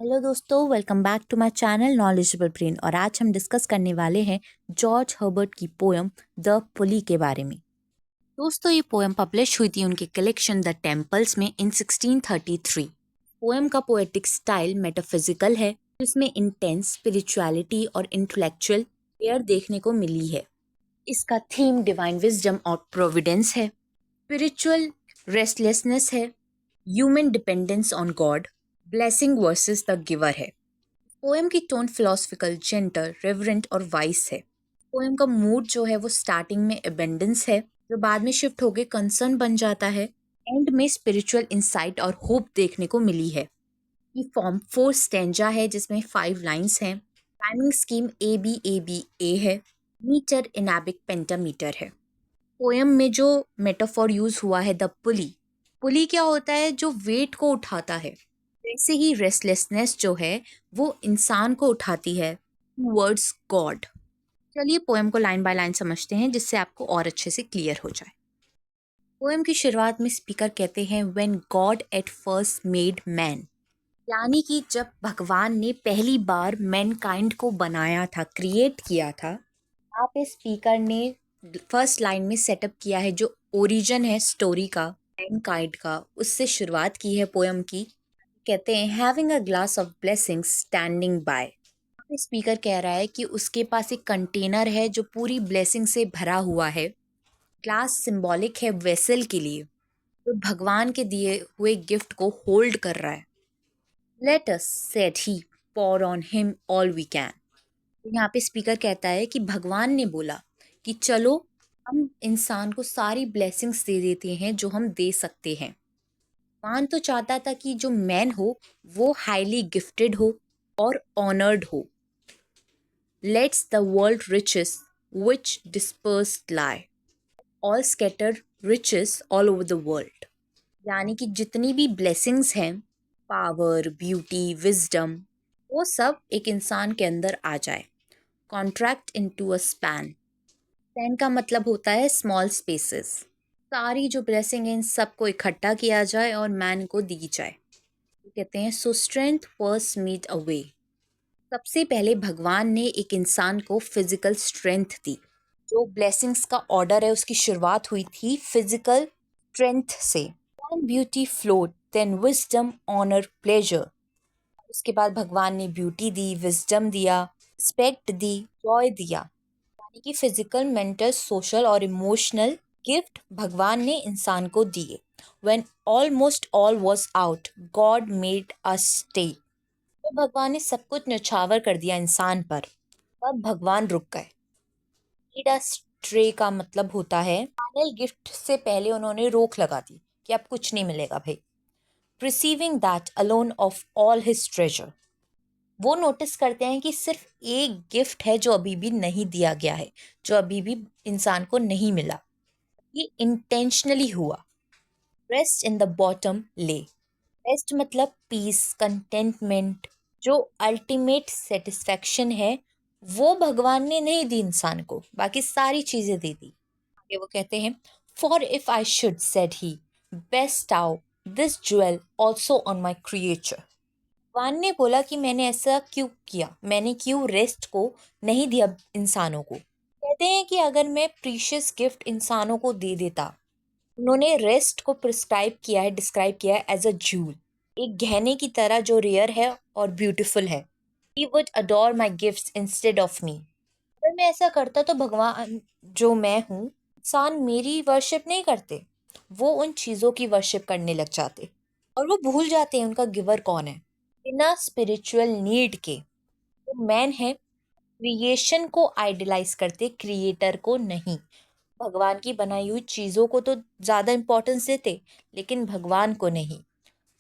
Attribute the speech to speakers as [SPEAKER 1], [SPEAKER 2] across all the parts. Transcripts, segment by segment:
[SPEAKER 1] Hello दोस्तों, welcome back to my channel knowledgeable brain. और आज हम डिस्कस करने वाले हैं जॉर्ज हर्बर्ट की पोयम द पुली के बारे में। दोस्तों, ये पोयम पब्लिश हुई थी उनके कलेक्शन द टेम्पल्स में इन 1633। पोयम का पोएटिक स्टाइल मेटाफिजिकल है, जिसमें इंटेंस स्पिरिचुअलिटी और इंटेलेक्चुअल पेयर देखने को मिली है। इसका थीम डिवाइन विजडम और प्रोविडेंस है, स्पिरिचुअल रेस्टलेसनेस है, human dependence on God, blessing versus the giver है। पोएम की टोन फिलोसफिकल, जेंटल, रेवरेंट और वाइस है। पोएम का मूड जो है वो स्टार्टिंग में एबेंडेंस है, जो बाद में शिफ्ट होके कंसर्न बन जाता है। एंड में स्पिरिचुअल इंसाइट और होप देखने को मिली है। ये फॉर्म 4 स्टेंजा है, जिसमें 5 लाइंस हैं। टाइमिंग स्कीम ए है। मीटर इनाबिक पेंटामीटर है। पोएम में जो मेटाफॉर यूज हुआ है द पुली, पुली क्या होता है? जो वेट को उठाता है। वैसे ही रेस्टलेसनेस जो है वो इंसान को उठाती है टूवर्ड्स गॉड। चलिए पोएम को लाइन बाय लाइन समझते हैं, जिससे आपको और अच्छे से क्लियर हो जाए। पोएम की शुरुआत में स्पीकर कहते हैं when God at first made man, यानी कि जब भगवान ने पहली बार मैनकाइंड को बनाया था, क्रिएट किया था। यहाँ पे स्पीकर ने फर्स्ट लाइन में सेटअप किया है जो ओरिजिन है स्टोरी का, मैनकाइंड का, उससे शुरुआत की है पोएम की। कहते हैं having a glass of blessings standing bye. Speaker कह रहा है कि उसके पास एक कंटेनर है जो पूरी ब्लेसिंग से भरा हुआ है। ग्लास सिंबॉलिक है वेसल के लिए, जो भगवान के दिए हुए गिफ्ट को होल्ड कर रहा है। Let us said he pour on him all we can. यहाँ पे स्पीकर कहता है कि भगवान ने बोला कि चलो हम इंसान को सारी ब्लेसिंग्स दे देते हैं जो हम दे सकते हैं। भगवान तो चाहता था कि जो मैन हो वो हाईली गिफ्टेड हो और ऑनर्ड हो। Let's the world riches which dispersed lie, all scattered riches all over the world. यानी कि जितनी भी ब्लेसिंग्स हैं, पावर, ब्यूटी, विजडम, वो सब एक इंसान के अंदर आ जाए। Contract into a span. Span का मतलब होता है स्मॉल स्पेसेस। सारी जो ब्लेसिंग है इन सबको इकट्ठा किया जाए और मैन को दी जाए। कहते हैं so strength first made a way. सबसे पहले भगवान ने एक इंसान को फिजिकल स्ट्रेंथ दी। जो ब्लेसिंग्स का ऑर्डर है उसकी शुरुआत हुई थी फिजिकल स्ट्रेंथ से। Beauty flowed, then wisdom, honour, pleasure. उसके बाद भगवान ने ब्यूटी दी, विजडम दिया, रिस्पेक्ट दी, जॉय दिया। यानी कि फिजिकल, मेंटल, सोशल और इमोशनल गिफ्ट भगवान ने इंसान को दिए। When almost all was out, God made us stay. तो भगवान ने सब कुछ न्यौछावर कर दिया इंसान पर, तब भगवान रुक गए। Made us stray का मतलब होता है फाइनल गिफ्ट से पहले उन्होंने रोक लगा दी कि अब कुछ नहीं मिलेगा भाई। Perceiving that alone of all his treasure, वो नोटिस करते हैं कि सिर्फ एक गिफ्ट है जो अभी भी नहीं दिया गया है, जो अभी भी इंसान को नहीं मिला। ये इंटेंशनली हुआ। रेस्ट इन द बॉटम ले। रेस्ट मतलब पीस, कंटेंटमेंट, जो अल्टीमेट सेटिस्फेक्शन है, वो भगवान ने नहीं दी इंसान को, बाकी सारी चीजें दे दी। आगे वो कहते हैं for if I should said he bestow this jewel also on my creature. भगवान ने बोला कि मैंने ऐसा क्यों किया, मैंने क्यों रेस्ट को नहीं दिया इंसानों को। कहते हैं कि अगर मैं प्रीशियस गिफ्ट इंसानों को दे देता, उन्होंने रेस्ट को प्रिस्क्राइब किया है, डिस्क्राइब किया है एज अ जूल, एक गहने की तरह जो रेयर है और ब्यूटीफुल है। He would adore my gifts instead of me. अगर मैं ऐसा करता तो भगवान जो मैं हूँ, इंसान मेरी वर्शिप नहीं करते, वो उन चीज़ों की वर्शिप करने लग जाते और वो भूल जाते हैं उनका गिवर कौन है। बिना स्पिरिचुअल नीड के जो मैन है, क्रिएशन को आइडलाइज करते, क्रिएटर को नहीं। भगवान की बनाई हुई चीज़ों को तो ज़्यादा इम्पोर्टेंस देते, लेकिन भगवान को नहीं।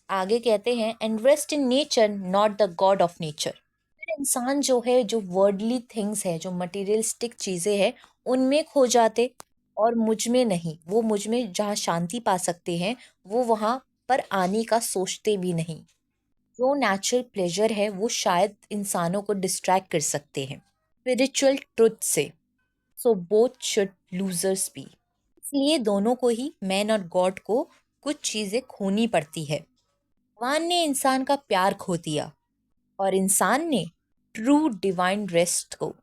[SPEAKER 1] आगे कहते हैं and rest in nature not the God of nature. इंसान जो है, जो वर्डली थिंग्स है, जो मटेरियलिस्टिक चीज़ें हैं, उनमें खो जाते और मुझ में नहीं। वो मुझ में जहाँ शांति पा सकते हैं, वो वहाँ पर आने का सोचते भी नहीं। जो नेचुरल प्लेजर है वो शायद इंसानों को डिस्ट्रैक्ट कर सकते हैं स्पिरिचुअल ट्रुथ से। So both should losers be. इसलिए दोनों को ही, मैन और गॉड को, कुछ चीज़ें खोनी पड़ती है। भगवान ने इंसान का प्यार खो दिया, और इंसान ने ट्रू डिवाइन रेस्ट को।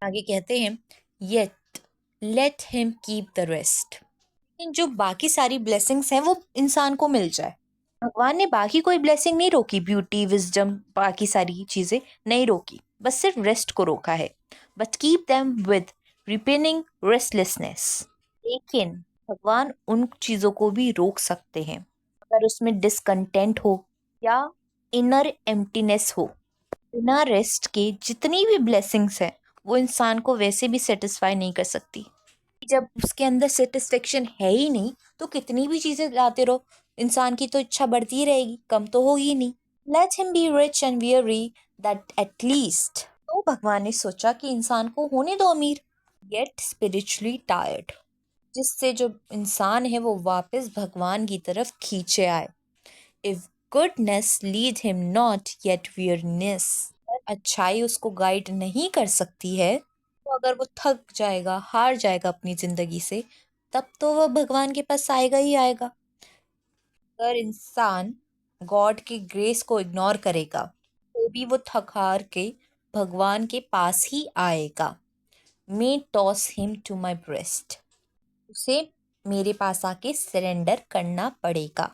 [SPEAKER 1] आगे कहते हैं yet let him keep the rest. लेकिन जो बाकी सारी ब्लेसिंग्स हैं वो इंसान को मिल जाए। भगवान ने बाकी कोई ब्लेसिंग नहीं रोकी, ब्यूटी विजडम बाकी सारी चीजें नहीं रोकी, बस सिर्फ रेस्ट को रोका है। But keep them with repining restlessness. लेकिन भगवान उन चीजों को भी रोक सकते हैं अगर उसमें डिसकंटेंट हो या इनर एम्प्टीनेस हो। बिना रेस्ट के जितनी भी ब्लेसिंग्स है वो इंसान को वैसे भी सेटिस्फाई नहीं कर सकती। जब उसके अंदर सेटिस्फेक्शन है ही नहीं तो कितनी भी चीजें लाते रहो, इंसान की तो इच्छा बढ़ती ही रहेगी, कम तो होगी ही नहीं। Let him be rich and weary that at least. तो भगवान ने सोचा कि इंसान को होने दो अमीर, गेट स्पिरिचुअली टायर्ड, जिससे जो इंसान है वो वापस भगवान की तरफ खींचे आए। If goodness lead him not yet weariness. अच्छाई उसको गाइड नहीं कर सकती है तो अगर वो थक जाएगा, हार जाएगा अपनी जिंदगी से, तब तो वह भगवान के पास आएगा ही आएगा। अगर इंसान गॉड की ग्रेस को इग्नोर करेगा तो भी वो थक हार के भगवान के पास ही आएगा। May toss him to my breast. उसे मेरे पास आके सरेंडर करना पड़ेगा।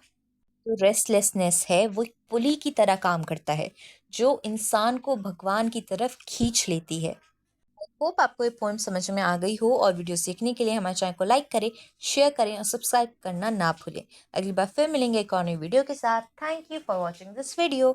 [SPEAKER 1] जो रेस्टलेसनेस है वो एक पुली की तरह काम करता है जो इंसान को भगवान की तरफ खींच लेती है। होप आपको ये पोएम समझ में आ गई हो, और वीडियो सीखने के लिए हमारे चैनल को लाइक करें, शेयर करें और सब्सक्राइब करना ना भूलें। अगली बार फिर मिलेंगे एक और नई वीडियो के साथ। Thank you for watching this video.